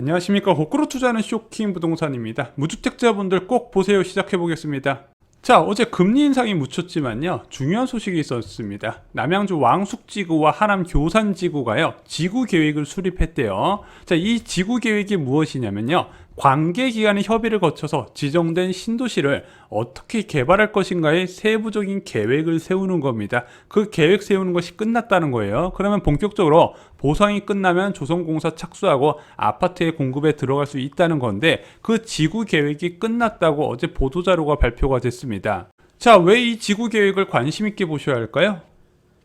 안녕하십니까. 거꾸로 투자하는 쇼킹 부동산입니다. 무주택자분들 꼭 보세요. 시작해 보겠습니다. 자, 어제 금리 인상이 묻혔지만요, 중요한 소식이 있었습니다. 남양주 왕숙지구와 하남 교산지구가요, 지구 계획을 수립했대요. 자, 이 지구 계획이 무엇이냐면요, 관계기관의 협의를 거쳐서 지정된 신도시를 어떻게 개발할 것인가의 세부적인 계획을 세우는 겁니다. 그 계획 세우는 것이 끝났다는 거예요. 그러면 본격적으로 보상이 끝나면 조선공사 착수하고 아파트의 공급에 들어갈 수 있다는 건데, 그 지구 계획이 끝났다고 어제 보도자료가 발표가 됐습니다. 자, 왜 이 지구 계획을 관심 있게 보셔야 할까요?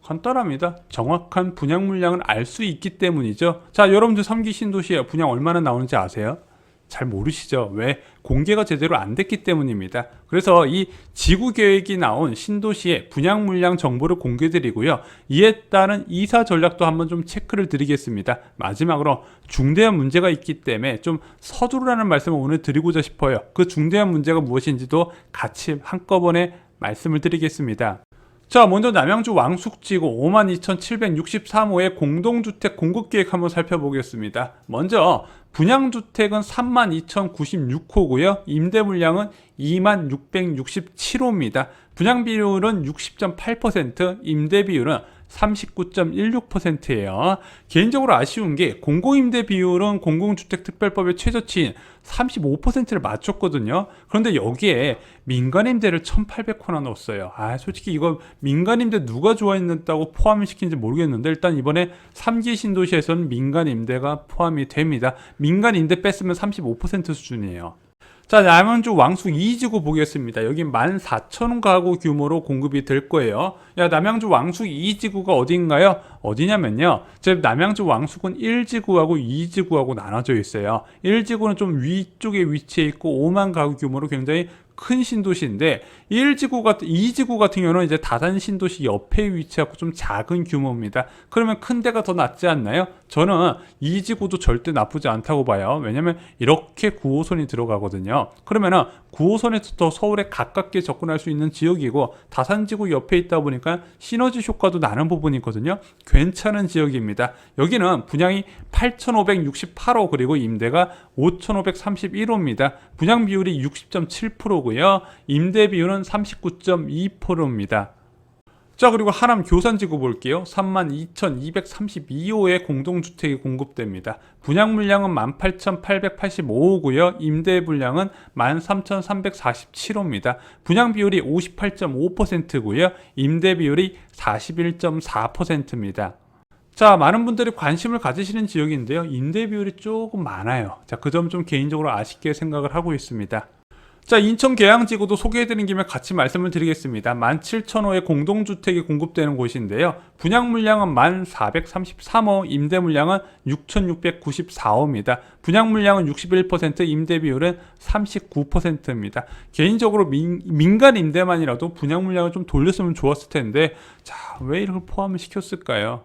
간단합니다. 정확한 분양 물량을 알 수 있기 때문이죠. 자, 여러분들 3기 신도시에 분양 얼마나 나오는지 아세요? 잘 모르시죠? 왜? 공개가 제대로 안 됐기 때문입니다. 그래서 이 지구 계획이 나온 신도시의 분양 물량 정보를 공개드리고요. 이에 따른 이사 전략도 한번 좀 체크를 드리겠습니다. 마지막으로 중대한 문제가 있기 때문에 좀 서두르라는 말씀을 오늘 드리고자 싶어요. 그 중대한 문제가 무엇인지도 같이 한꺼번에 말씀을 드리겠습니다. 자, 먼저 남양주 왕숙지구 52,763호의 공동주택 공급계획 한번 살펴보겠습니다. 먼저 분양주택은 32,096호고요. 임대물량은 26,667호입니다. 분양비율은 60.8%, 임대비율은 39.16%예요. 개인적으로 아쉬운 게 공공임대 비율은 공공주택특별법의 최저치인 35%를 맞췄거든요. 그런데 여기에 민간임대를 1,800호나 넣었어요. 솔직히 이거 민간임대 누가 좋아했다고 포함을 시킨지 모르겠는데, 일단 이번에 3기 신도시에서는 민간임대가 포함이 됩니다. 민간임대 뺐으면 35% 수준이에요. 자, 남양주 왕숙 2지구 보겠습니다. 여기 14,000원 가구 규모로 공급이 될 거예요. 야, 남양주 왕숙 2지구가 어딘가요? 어디냐면요, 제 남양주 왕숙은 1지구하고 2지구하고 나눠져 있어요. 1지구는 좀 위쪽에 위치해 있고 5만 가구 규모로 굉장히 큰 신도시인데, 2지구 같은 경우는 이제 다산 신도시 옆에 위치하고 좀 작은 규모입니다. 그러면 큰 데가 더 낫지 않나요? 저는 2지구도 절대 나쁘지 않다고 봐요. 왜냐면 이렇게 9호선이 들어가거든요. 그러면은 9호선에서 더 서울에 가깝게 접근할 수 있는 지역이고, 다산지구 옆에 있다 보니까 시너지 효과도 나는 부분이거든요. 괜찮은 지역입니다. 여기는 분양이 8,568호, 그리고 임대가 5,531호입니다. 분양 비율이 60.7%고요. 임대 비율은 39.2%입니다. 자, 그리고 하남 교산지구 볼게요. 32,232호의 공동주택이 공급됩니다. 분양 물량은 18,885호고요. 임대 물량은 13,347호입니다. 분양 비율이 58.5%고요. 임대 비율이 41.4%입니다. 자, 많은 분들이 관심을 가지시는 지역인데요, 임대 비율이 조금 많아요. 자, 그 점 좀 개인적으로 아쉽게 생각을 하고 있습니다. 자, 인천 계양지구도 소개해드린 김에 같이 말씀을 드리겠습니다. 17,000호의 공동주택이 공급되는 곳인데요, 분양 물량은 1,433호, 임대 물량은 6,694호입니다. 분양 물량은 61%, 임대 비율은 39%입니다. 개인적으로 민간 임대만이라도 분양 물량을 좀 돌렸으면 좋았을 텐데, 자, 왜 이걸 포함을 시켰을까요?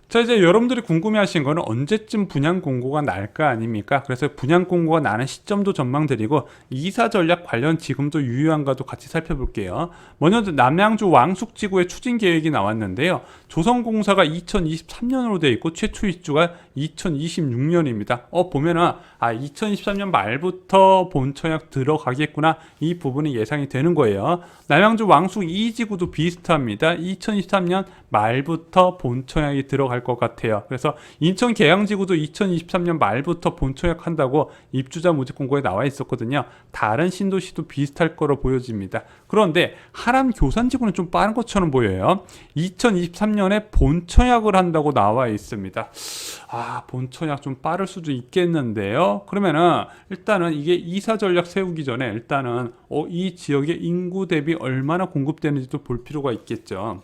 자, 이제 여러분들이 궁금해하신 거는 언제쯤 분양 공고가 날까 아닙니까? 그래서 분양 공고가 나는 시점도 전망드리고, 이사 전략 관련 지금도 유효한가도 같이 살펴볼게요. 먼저 남양주 왕숙지구의 추진 계획이 나왔는데요, 조선공사가 2023년으로 되어 있고 최초 입주가 2026년입니다. 보면은 2023년 말부터 본청약 들어가겠구나, 이 부분이 예상이 되는 거예요. 남양주 왕숙 2지구도 비슷합니다. 2023년 말부터 본청약이 들어갈 것 같아요. 그래서 인천 계양지구도 2023년 말부터 본청약 한다고 입주자 모집 공고에 나와 있었거든요. 다른 신도시도 비슷할 거로 보여집니다. 그런데 하남 교산지구는 좀 빠른 것처럼 보여요. 2023년에 본청약을 한다고 나와 있습니다. 본청약 좀 빠를 수도 있겠는데요. 그러면은 일단은 이게 이사 전략 세우기 전에 일단은 이 지역의 인구 대비 얼마나 공급되는지도 볼 필요가 있겠죠.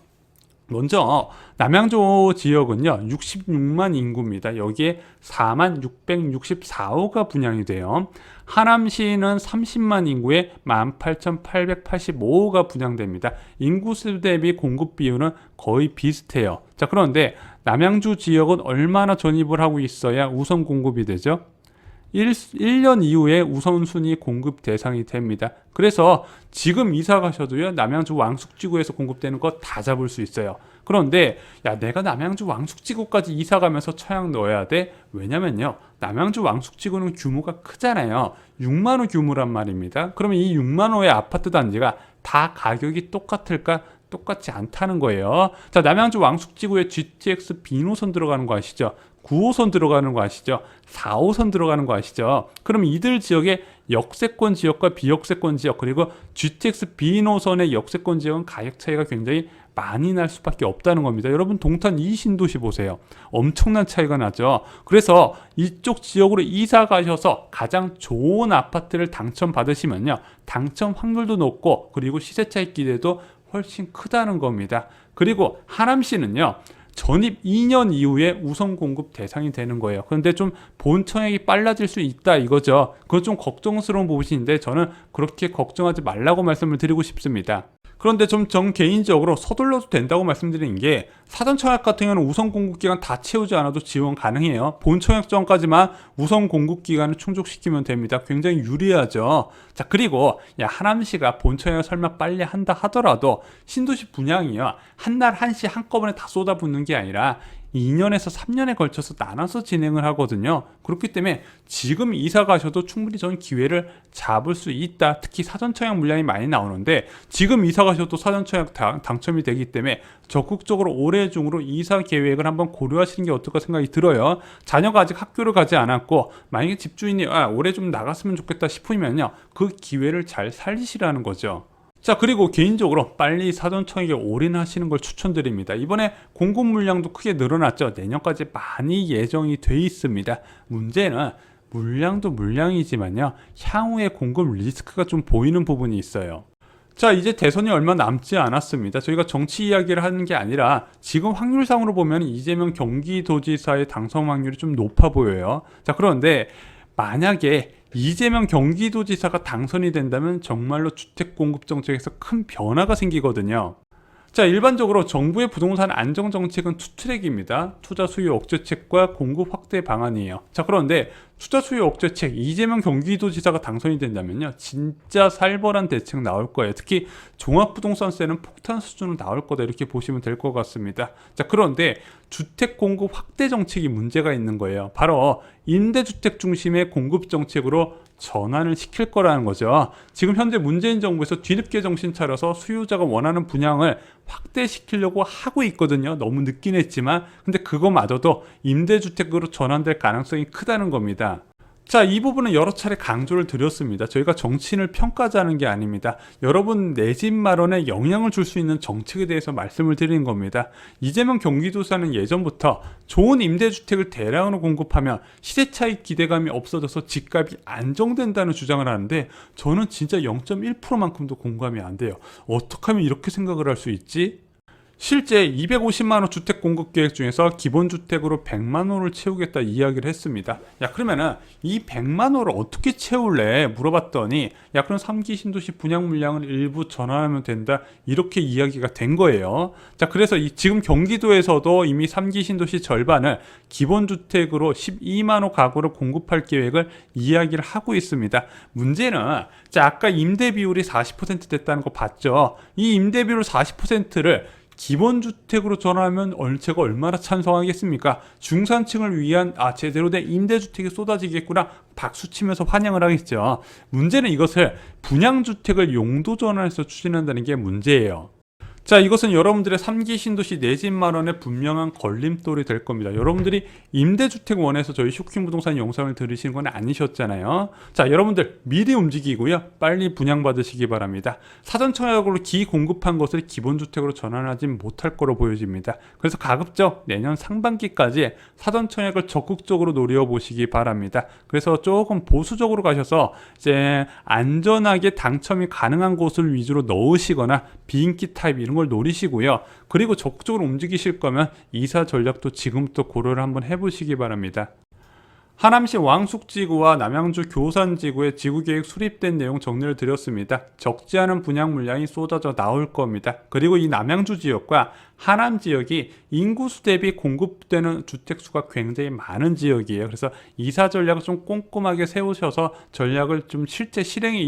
먼저 남양주 지역은요, 66만 인구입니다. 여기에 46,664호가 분양이 돼요. 하남시는 30만 인구에 18,885호가 분양됩니다. 인구수 대비 공급 비율은 거의 비슷해요. 자, 그런데 남양주 지역은 얼마나 전입을 하고 있어야 우선 공급이 되죠? 1년 이후에 우선순위 공급 대상이 됩니다. 그래서 지금 이사 가셔도요, 남양주 왕숙지구에서 공급되는 거 다 잡을 수 있어요. 그런데 야, 내가 남양주 왕숙지구까지 이사 가면서 처양 넣어야 돼? 왜냐면요, 남양주 왕숙지구는 규모가 크잖아요. 6만 호 규모란 말입니다. 그러면 이 6만 호의 아파트 단지가 다 가격이 똑같을까? 똑같지 않다는 거예요. 자, 남양주 왕숙지구에 GTX B노선 들어가는 거 아시죠? 9호선 들어가는 거 아시죠? 4호선 들어가는 거 아시죠? 그럼 이들 지역의 역세권 지역과 비역세권 지역, 그리고 GTX B노선의 역세권 지역은 가격 차이가 굉장히 많이 날 수밖에 없다는 겁니다. 여러분, 동탄 이 신도시 보세요. 엄청난 차이가 나죠. 그래서 이쪽 지역으로 이사 가셔서 가장 좋은 아파트를 당첨받으시면요, 당첨 확률도 높고, 그리고 시세 차익 기대도 훨씬 크다는 겁니다. 그리고 하남시는요, 전입 2년 이후에 우선 공급 대상이 되는 거예요. 그런데 좀 본청약이 빨라질 수 있다 이거죠. 그건 좀 걱정스러운 부분인데 저는 그렇게 걱정하지 말라고 말씀을 드리고 싶습니다. 그런데 좀 전 개인적으로 서둘러도 된다고 말씀드리는 게, 사전청약 같은 경우는 우선 공급기간 다 채우지 않아도 지원 가능해요. 본청약 전까지만 우선 공급기간을 충족시키면 됩니다. 굉장히 유리하죠. 자, 그리고 야, 하남시가 본청약 설마 빨리 한다 하더라도 신도시 분양이요, 한날 한시 한꺼번에 다 쏟아붓는 게 아니라 2년에서 3년에 걸쳐서 나눠서 진행을 하거든요. 그렇기 때문에 지금 이사 가셔도 충분히 전 기회를 잡을 수 있다. 특히 사전청약 물량이 많이 나오는데 지금 이사 가셔도 사전청약 당첨이 되기 때문에 적극적으로 올해 중으로 이사 계획을 한번 고려하시는 게 어떨까 생각이 들어요. 자녀가 아직 학교를 가지 않았고 만약에 집주인이 올해 좀 나갔으면 좋겠다 싶으면요, 그 기회를 잘 살리시라는 거죠. 자, 그리고 개인적으로 빨리 사전청약에 올인하시는 걸 추천드립니다. 이번에 공급 물량도 크게 늘어났죠. 내년까지 많이 예정이 돼 있습니다. 문제는 물량도 물량이지만요, 향후의 공급 리스크가 좀 보이는 부분이 있어요. 자, 이제 대선이 얼마 남지 않았습니다. 저희가 정치 이야기를 하는 게 아니라 지금 확률상으로 보면 이재명 경기도지사의 당선 확률이 좀 높아 보여요. 자, 그런데 만약에 이재명 경기도지사가 당선이 된다면 정말로 주택 공급 정책에서 큰 변화가 생기거든요. 자, 일반적으로 정부의 부동산 안정 정책은 투트랙입니다. 투자 수요 억제책과 공급 확대 방안이에요. 자, 그런데 투자 수요 억제책, 이재명 경기도지사가 당선이 된다면요, 진짜 살벌한 대책 나올 거예요. 특히 종합부동산세는 폭탄 수준으로 나올 거다, 이렇게 보시면 될 것 같습니다. 자, 그런데 주택 공급 확대 정책이 문제가 있는 거예요. 바로 임대주택 중심의 공급 정책으로 전환을 시킬 거라는 거죠. 지금 현재 문재인 정부에서 뒤늦게 정신 차려서 수요자가 원하는 분양을 확대시키려고 하고 있거든요. 너무 늦긴 했지만, 근데 그거마저도 임대주택으로 전환될 가능성이 크다는 겁니다. 자, 이 부분은 여러 차례 강조를 드렸습니다. 저희가 정치인을 평가자는 게 아닙니다. 여러분 내 집 마련에 영향을 줄 수 있는 정책에 대해서 말씀을 드리는 겁니다. 이재명 경기도사는 예전부터 좋은 임대주택을 대량으로 공급하면 시세 차익 기대감이 없어져서 집값이 안정된다는 주장을 하는데, 저는 진짜 0.1%만큼도 공감이 안 돼요. 어떻게 하면 이렇게 생각을 할 수 있지? 실제 250만호 주택 공급 계획 중에서 기본주택으로 100만호를 채우겠다 이야기를 했습니다. 야, 그러면은 이 100만호를 어떻게 채울래? 물어봤더니, 야, 그럼 3기 신도시 분양 물량을 일부 전환하면 된다, 이렇게 이야기가 된 거예요. 자, 그래서 지금 경기도에서도 이미 3기 신도시 절반을 기본주택으로 12만호 가구를 공급할 계획을 이야기를 하고 있습니다. 문제는, 자, 아까 임대 비율이 40% 됐다는 거 봤죠? 이 임대 비율 40%를 기본주택으로 전환하면 제가 얼마나 찬성하겠습니까? 중산층을 위한 제대로 된 임대주택이 쏟아지겠구나, 박수치면서 환영을 하겠죠. 문제는 이것을 분양주택을 용도 전환해서 추진한다는 게 문제예요. 자, 이것은 여러분들의 3기 신도시 내 집 마련에 분명한 걸림돌이 될 겁니다. 여러분들이 임대주택 원해서 저희 쇼킹부동산 영상을 들으시는 건 아니셨잖아요. 자, 여러분들 미리 움직이고요, 빨리 분양받으시기 바랍니다. 사전청약으로 기공급한 것을 기본주택으로 전환하지 못할 거로 보여집니다. 그래서 가급적 내년 상반기까지 사전청약을 적극적으로 노려보시기 바랍니다. 그래서 조금 보수적으로 가셔서 이제 안전하게 당첨이 가능한 곳을 위주로 넣으시거나 비인기 타입 이런 걸 노리시고요. 그리고 적극적으로 움직이실 거면 이사 전략도 지금부터 고려를 한번 해보시기 바랍니다. 하남시 왕숙지구와 남양주 교산지구의 지구계획 수립된 내용 정리를 드렸습니다. 적지 않은 분양 물량이 쏟아져 나올 겁니다. 그리고 이 남양주 지역과 하남 지역이 인구수 대비 공급되는 주택수가 굉장히 많은 지역이에요. 그래서 이사 전략을 좀 꼼꼼하게 세우셔서 전략을 좀 실제 실행에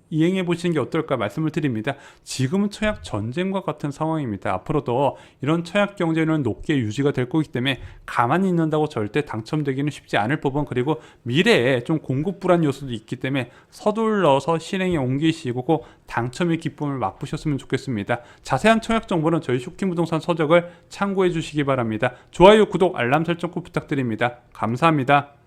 이행해 보시는 게 어떨까 말씀을 드립니다. 지금은 청약 전쟁과 같은 상황입니다. 앞으로도 이런 청약 경쟁은 높게 유지가 될 거기 때문에 가만히 있는다고 절대 당첨되기는 쉽지 않을 법은, 그리고 미래에 좀 공급 불안 요소도 있기 때문에 서둘러서 실행에 옮기시고 꼭 당첨의 기쁨을 맛보셨으면 좋겠습니다. 자세한 청약 정보는 저희 쇼킹부동산 서적을 참고해 주시기 바랍니다. 좋아요, 구독, 알람 설정 꼭 부탁드립니다. 감사합니다.